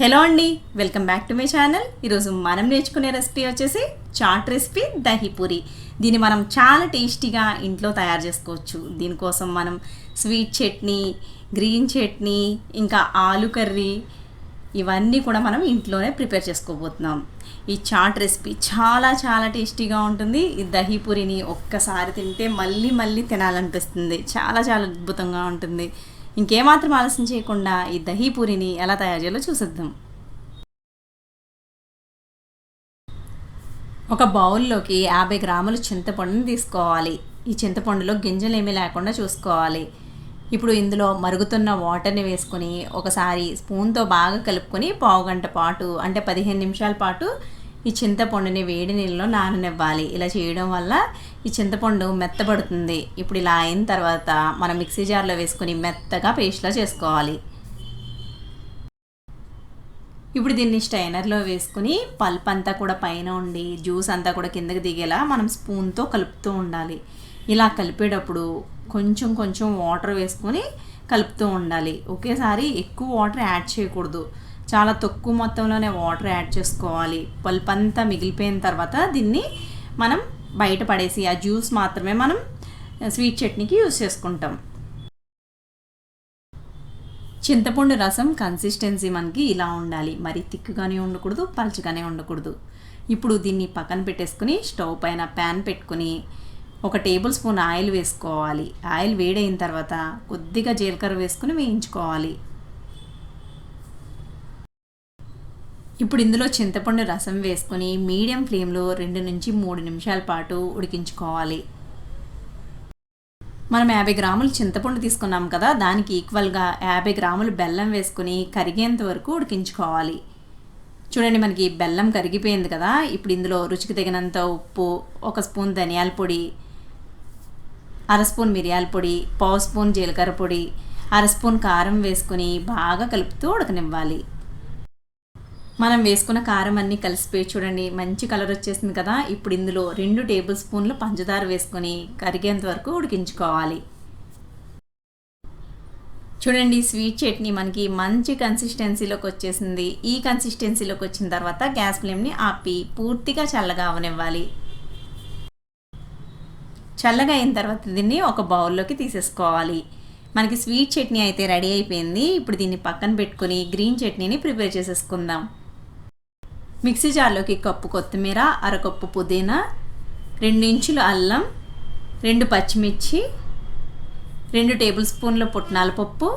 Hello అండి, welcome back to my channel. ఈరోజు మనం నేర్చుకునే రెసిపీ వచ్చేసి చాట్ రెసిపీ దహీపూరి. దీన్ని మనం చాలా టేస్టీగా ఇంట్లో తయారు చేసుకోవచ్చు. దీనికోసం మనం స్వీట్ చట్నీ, గ్రీన్ చట్నీ, ఇంకా ఆలు కర్రీ ఇవన్నీ కూడా మనం ఇంట్లోనే ప్రిపేర్ చేసుకోబోతున్నాం. ఈ చాట్ రెసిపీ చాలా చాలా టేస్టీగా ఉంటుంది. ఈ దహీపూరిని ఒక్కసారి తింటే మళ్ళీ మళ్ళీ తినాలనిపిస్తుంది. చాలా చాలా అద్భుతంగా ఉంటుంది. ఇంకేమాత్రం ఆలస్యం చేయకుండా ఈ దహీపూరిని ఎలా తయారు చేయాలో చూసేద్దాం. ఒక బౌల్లోకి 50 గ్రాముల చింతపండుని తీసుకోవాలి. ఈ చింతపండులో గింజలు ఏమీ లేకుండా చూసుకోవాలి. ఇప్పుడు ఇందులో మరుగుతున్న వాటర్ని వేసుకొని ఒకసారి స్పూన్తో బాగా కలుపుకొని పావుగంట పాటు అంటే 15 నిమిషాల పాటు ఈ చింతపండుని వేడి నీళ్ళలో నాననివ్వాలి. ఇలా చేయడం వల్ల ఈ చింతపండు మెత్తబడుతుంది. ఇప్పుడు ఇలా అయిన తర్వాత మనం మిక్సీ జార్లో వేసుకొని మెత్తగా పేస్ట్లా చేసుకోవాలి. ఇప్పుడు దీన్ని స్ట్రైనర్లో వేసుకుని పల్ప్ అంతా కూడా పైన ఉండి జ్యూస్ అంతా కూడా కిందకి దిగేలా మనం స్పూన్తో కలుపుతూ ఉండాలి. ఇలా కలిపేటప్పుడు కొంచెం కొంచెం వాటర్ వేసుకొని కలుపుతూ ఉండాలి. ఒకేసారి ఎక్కువ వాటర్ యాడ్ చేయకూడదు. చాలా తక్కువ మొత్తంలోనే వాటర్ యాడ్ చేసుకోవాలి. పల్ప్ అంతా మిగిలిపోయిన తర్వాత దీన్ని మనం బయట పడేసి ఆ జ్యూస్ మాత్రమే మనం స్వీట్ చట్నీకి యూజ్ చేసుకుంటాం. చింతపండు రసం కన్సిస్టెన్సీ మనకి ఇలా ఉండాలి. మరి తిక్కుగానే ఉండకూడదు, పల్చగానే ఉండకూడదు. ఇప్పుడు దీన్ని పక్కన పెట్టేసుకుని స్టవ్ పైన ప్యాన్ పెట్టుకుని 1 టేబుల్ స్పూన్ ఆయిల్ వేసుకోవాలి. ఆయిల్ వేడైన తర్వాత కొద్దిగా జీలకర్ర వేసుకుని వేయించుకోవాలి. ఇప్పుడు ఇందులో చింతపండు రసం వేసుకొని మీడియం ఫ్లేమ్లో 2 నుంచి 3 నిమిషాల పాటు ఉడికించుకోవాలి. మనం 50 గ్రాములు చింతపండు తీసుకున్నాం కదా, దానికి ఈక్వల్గా 50 గ్రాములు బెల్లం వేసుకుని కరిగేంత వరకు ఉడికించుకోవాలి. చూడండి, మనకి బెల్లం కరిగిపోయింది కదా. ఇప్పుడు ఇందులో రుచికి తగినంత ఉప్పు, 1 స్పూన్ ధనియాల పొడి, 1/2 స్పూన్ మిరియాల పొడి, 1/2 స్పూన్ జీలకర్ర పొడి, 1/2 స్పూన్ కారం వేసుకుని బాగా కలుపుతూ ఉడకనివ్వాలి. మనం వేసుకున్న కారం అన్నీ కలిసిపోయి చూడండి మంచి కలర్ వచ్చేసింది కదా. ఇప్పుడు ఇందులో 2 టేబుల్ స్పూన్లు పంచదార వేసుకొని కరిగేంత వరకు ఉడికించుకోవాలి. చూడండి, స్వీట్ చట్నీ మనకి మంచి కన్సిస్టెన్సీలోకి వచ్చేసింది. ఈ కన్సిస్టెన్సీలోకి వచ్చిన తర్వాత గ్యాస్ ఫ్లేమ్ని ఆపి పూర్తిగా చల్లగా అవనివ్వాలి. చల్లగా అయిన తర్వాత దీన్ని ఒక బౌల్లోకి తీసేసుకోవాలి. మనకి స్వీట్ చట్నీ అయితే రెడీ అయిపోయింది. ఇప్పుడు దీన్ని పక్కన పెట్టుకొని గ్రీన్ చట్నీని ప్రిపేర్ చేసేసుకుందాం. మిక్సీ జార్లోకి 1 కప్పు కొత్తిమీర, 1/2 కప్పు పుదీనా, 2 ఇంచులు అల్లం, 2 పచ్చిమిర్చి, 2 టేబుల్ స్పూన్ల పుట్నాల పప్పు,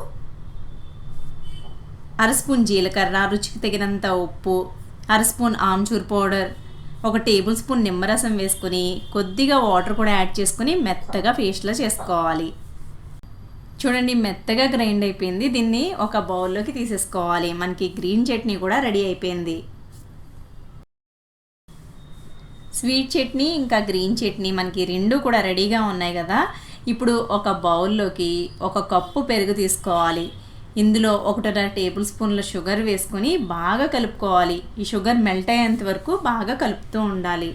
1/2 స్పూన్ జీలకర్ర, రుచికి తగినంత ఉప్పు, 1/2 spoon amchur powder, 1 table spoon నిమ్మరసం వేసుకొని కొద్దిగా వాటర్ కూడా యాడ్ చేసుకుని మెత్తగా పేస్ట్లా చేసుకోవాలి. చూడండి, మెత్తగా గ్రైండ్ అయిపోయింది. దీన్ని ఒక బౌల్లోకి తీసేసుకోవాలి. మనకి గ్రీన్ చట్నీ కూడా రెడీ అయిపోయింది. స్వీట్ చట్నీ ఇంకా గ్రీన్ చట్నీ మనకి 2 కూడా రెడీగా ఉన్నాయి కదా. ఇప్పుడు ఒక బౌల్లోకి 1 కప్పు పెరుగు తీసుకోవాలి. ఇందులో 1.5 టేబుల్ స్పూన్ల షుగర్ వేసుకొని బాగా కలుపుకోవాలి. ఈ షుగర్ మెల్ట్ అయ్యేంత వరకు బాగా కలుపుతూ ఉండాలి.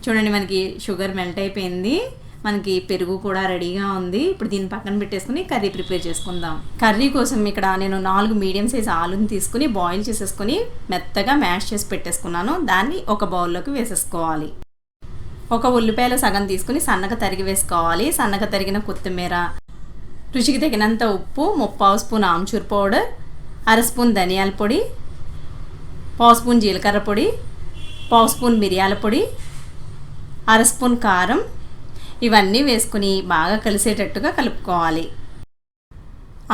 చూడండి, మనకి షుగర్ మెల్ట్ అయిపోయింది. మనకి పెరుగు కూడా రెడీగా ఉంది. ఇప్పుడు దీన్ని పక్కన పెట్టేసుకుని కర్రీ ప్రిపేర్ చేసుకుందాం. కర్రీ కోసం ఇక్కడ నేను 4 మీడియం సైజ్ ఆలుని తీసుకుని బాయిల్ చేసేసుకొని మెత్తగా మ్యాష్ చేసి పెట్టేసుకున్నాను. దాన్ని ఒక బౌల్లోకి వేసేసుకోవాలి. 1 ఉల్లిపాయలు సగం తీసుకుని సన్నగా తరిగి వేసుకోవాలి. సన్నగా తరిగిన కొత్తిమీర, రుచికి తగినంత ఉప్పు, 1/2 స్పూన్ ఆమ్చూర్ పౌడర్, 1/2 స్పూన్ ధనియాల పొడి, 1/2 స్పూన్ జీలకర్ర పొడి, 1/2 స్పూన్ మిరియాల పొడి, 1/2 స్పూన్ కారం ఇవన్నీ వేసుకుని బాగా కలిసేటట్టుగా కలుపుకోవాలి.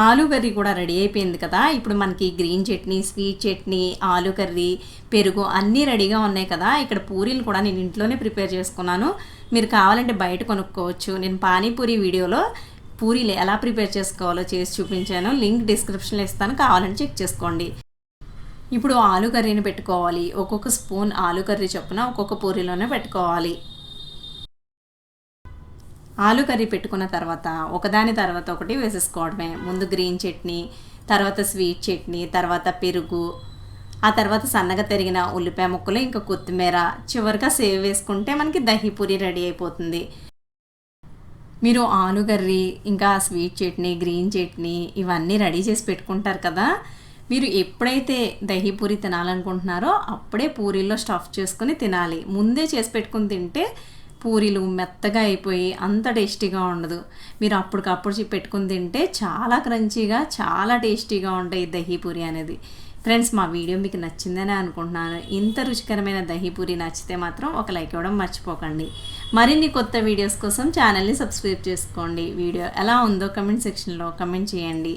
ఆలు కర్రీ కూడా రెడీ అయిపోయింది కదా. ఇప్పుడు మనకి గ్రీన్ చట్నీ, స్వీట్ చట్నీ, ఆలు కర్రీ, పెరుగు అన్నీ రెడీగా ఉన్నాయి కదా. ఇక్కడ పూరీలు కూడా నేను ఇంట్లోనే ప్రిపేర్ చేసుకున్నాను. మీరు కావాలంటే బయట కొనుక్కోవచ్చు. నేను పానీపూరి వీడియోలో పూరీలు ఎలా ప్రిపేర్ చేసుకోవాలో చేసి చూపించాను. లింక్ డిస్క్రిప్షన్లో ఇస్తాను, కావాలని చెక్ చేసుకోండి. ఇప్పుడు ఆలు కర్రీని పెట్టుకోవాలి. ఒక్కొక్క స్పూన్ ఆలు కర్రీ చొప్పున ఒక్కొక్క పూరీలోనే పెట్టుకోవాలి. ఆలు కర్రీ పెట్టుకున్న తర్వాత ఒకదాని తర్వాత ఒకటి వేసేసుకోవడమే. ముందు గ్రీన్ చట్నీ, తర్వాత స్వీట్ చట్నీ, తర్వాత పెరుగు, ఆ తర్వాత సన్నగా తరిగిన ఉల్లిపాయ ముక్కలు, ఇంకా కొత్తిమీర, చివరిగా సేవ్ వేసుకుంటే మనకి దహీపూరి రెడీ అయిపోతుంది. మీరు ఆలు కర్రీ ఇంకా స్వీట్ చట్నీ, గ్రీన్ చట్నీ ఇవన్నీ రెడీ చేసి పెట్టుకుంటారు కదా. మీరు ఎప్పుడైతే దహీ పూరి తినాలనుకుంటున్నారో అప్పుడే పూరీలో స్టఫ్ చేసుకొని తినాలి. ముందే చేసి పెట్టుకుని తింటే పూరీలు మెత్తగా అయిపోయి అంత టేస్టీగా ఉండదు. మీరు అప్పటికప్పుడు పెట్టుకుని తింటే చాలా క్రంచీగా చాలా టేస్టీగా ఉంటాయి దహీ పూరి అనేది. ఫ్రెండ్స్, మా వీడియో మీకు నచ్చిందని అనుకుంటున్నాను. ఇంత రుచికరమైన దహీ పూరి నచ్చితే మాత్రం ఒక లైక్ ఇవ్వడం మర్చిపోకండి. మరిన్ని కొత్త వీడియోస్ కోసం ఛానల్ని సబ్స్క్రైబ్ చేసుకోండి. వీడియో ఎలా ఉందో కమెంట్ సెక్షన్లో కమెంట్ చేయండి.